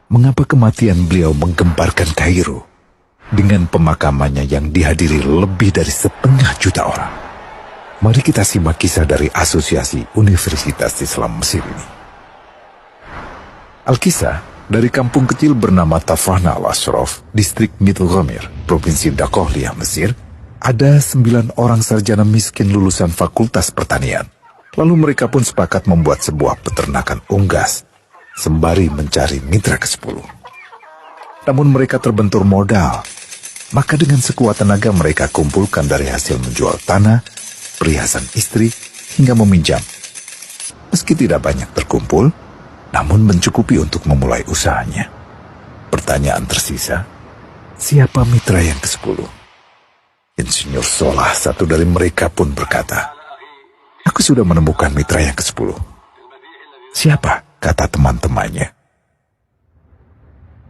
mengapa kematian beliau menggemparkan Kairo dengan pemakamannya yang dihadiri lebih dari 1,5 juta orang. Mari kita simak kisah dari Asosiasi Universitas Islam Mesir ini. Al-Kisah dari kampung kecil bernama Tafana al-Ashraf, distrik Middle Ghamir, provinsi Dakohliyah, Mesir, ada 9 orang sarjana miskin lulusan fakultas pertanian. Lalu mereka pun sepakat membuat sebuah peternakan unggas, sembari mencari mitra ke-10. Namun mereka terbentur modal. Maka dengan sekuat tenaga mereka kumpulkan dari hasil menjual tanah, perhiasan istri, hingga meminjam. Meski tidak banyak terkumpul, namun mencukupi untuk memulai usahanya. Pertanyaan tersisa, siapa mitra yang ke-10? Insinyur Solah, satu dari mereka pun berkata, "Aku sudah menemukan mitra yang ke-10. Siapa?" kata teman-temannya.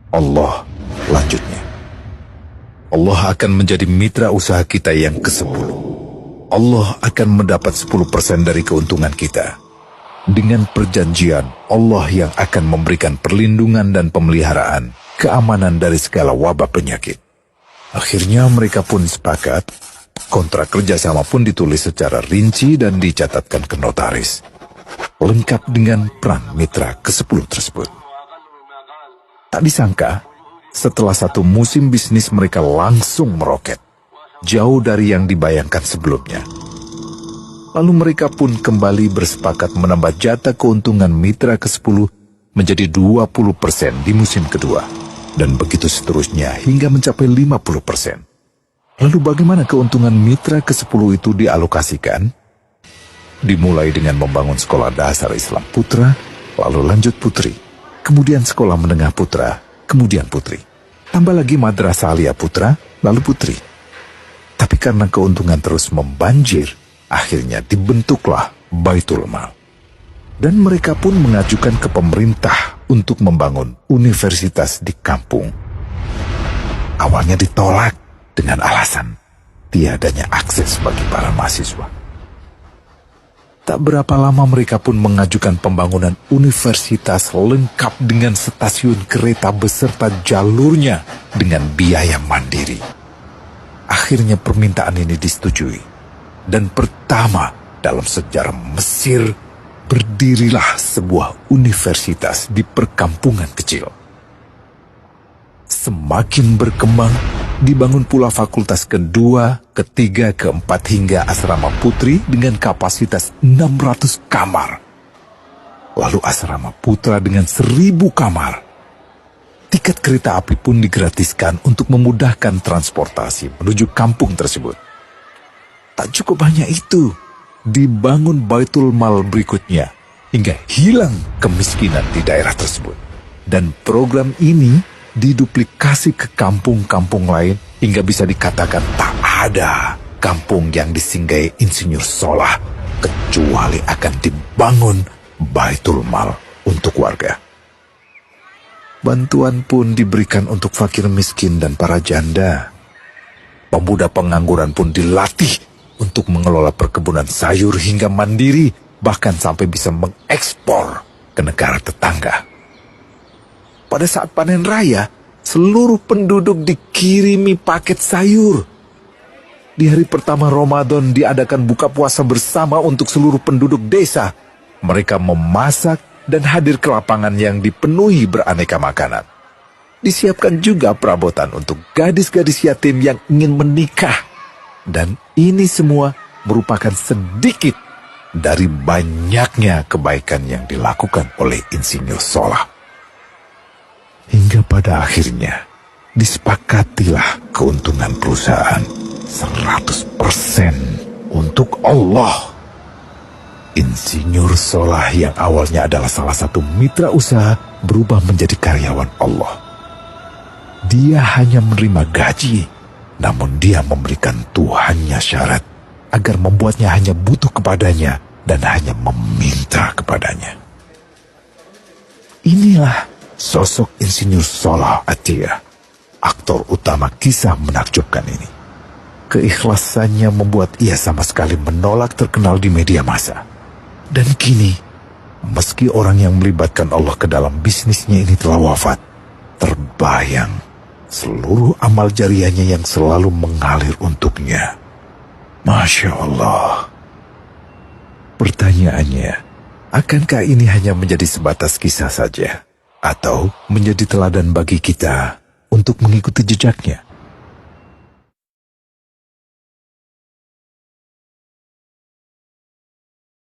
"Allah," lanjutnya. "Allah akan menjadi mitra usaha kita yang ke-10. Allah akan mendapat 10% dari keuntungan kita. Dengan perjanjian, Allah yang akan memberikan perlindungan dan pemeliharaan, keamanan dari segala wabah penyakit." Akhirnya mereka pun sepakat. Kontrak kerjasama pun ditulis secara rinci dan dicatatkan ke notaris, lengkap dengan peran mitra ke-10 tersebut. Tak disangka, setelah 1 musim bisnis mereka langsung meroket, jauh dari yang dibayangkan sebelumnya. Lalu mereka pun kembali bersepakat menambah jatah keuntungan mitra ke-10 menjadi 20% di musim kedua, dan begitu seterusnya hingga mencapai 50%. Lalu bagaimana keuntungan mitra ke-10 itu dialokasikan? Dimulai dengan membangun sekolah dasar Islam putra, lalu lanjut putri, kemudian sekolah menengah putra, kemudian putri. Tambah lagi madrasah aliyah putra, lalu putri. Tapi karena keuntungan terus membanjir, akhirnya dibentuklah Baitul Mal. Dan mereka pun mengajukan ke pemerintah untuk membangun universitas di kampung. Awalnya ditolak dengan alasan tiadanya akses bagi para mahasiswa. Tak berapa lama mereka pun mengajukan pembangunan universitas lengkap dengan stasiun kereta beserta jalurnya dengan biaya mandiri. Akhirnya permintaan ini disetujui. Dan pertama dalam sejarah Mesir, berdirilah sebuah universitas di perkampungan kecil. Semakin berkembang, dibangun pula fakultas kedua, ketiga, keempat hingga asrama putri dengan kapasitas 600 kamar. Lalu asrama putra dengan 1.000 kamar. Tiket kereta api pun digratiskan untuk memudahkan transportasi menuju kampung tersebut. Tak cukup hanya itu, dibangun Baitul Mal berikutnya hingga hilang kemiskinan di daerah tersebut. Dan program ini diduplikasi ke kampung-kampung lain hingga bisa dikatakan tak ada kampung yang disinggahi Insinyur Solah kecuali akan dibangun Baitul Mal untuk warga. Bantuan pun diberikan untuk fakir miskin dan para janda. Pemuda pengangguran pun dilatih untuk mengelola perkebunan sayur hingga mandiri, bahkan sampai bisa mengekspor ke negara tetangga. Pada saat panen raya, seluruh penduduk dikirimi paket sayur. Di hari pertama Ramadan diadakan buka puasa bersama untuk seluruh penduduk desa. Mereka memasak dan hadir ke lapangan yang dipenuhi beraneka makanan. Disiapkan juga perabotan untuk gadis-gadis yatim yang ingin menikah. Dan ini semua merupakan sedikit dari banyaknya kebaikan yang dilakukan oleh Insinyur Solah. Hingga pada akhirnya disepakatilah keuntungan perusahaan 100% untuk Allah. Insinyur Solah yang awalnya adalah salah satu mitra usaha berubah menjadi karyawan Allah. Dia hanya menerima gaji, namun dia memberikan Tuhannya syarat agar membuatnya hanya butuh kepadanya dan hanya meminta kepadanya. Inilah sosok Insinyur Solah Atiyah, aktor utama kisah menakjubkan ini. Keikhlasannya membuat ia sama sekali menolak terkenal di media massa. Dan kini, meski orang yang melibatkan Allah ke dalam bisnisnya ini telah wafat, terbayang seluruh amal jariahnya yang selalu mengalir untuknya. Masya Allah. Pertanyaannya, akankah ini hanya menjadi sebatas kisah saja? Atau menjadi teladan bagi kita untuk mengikuti jejaknya?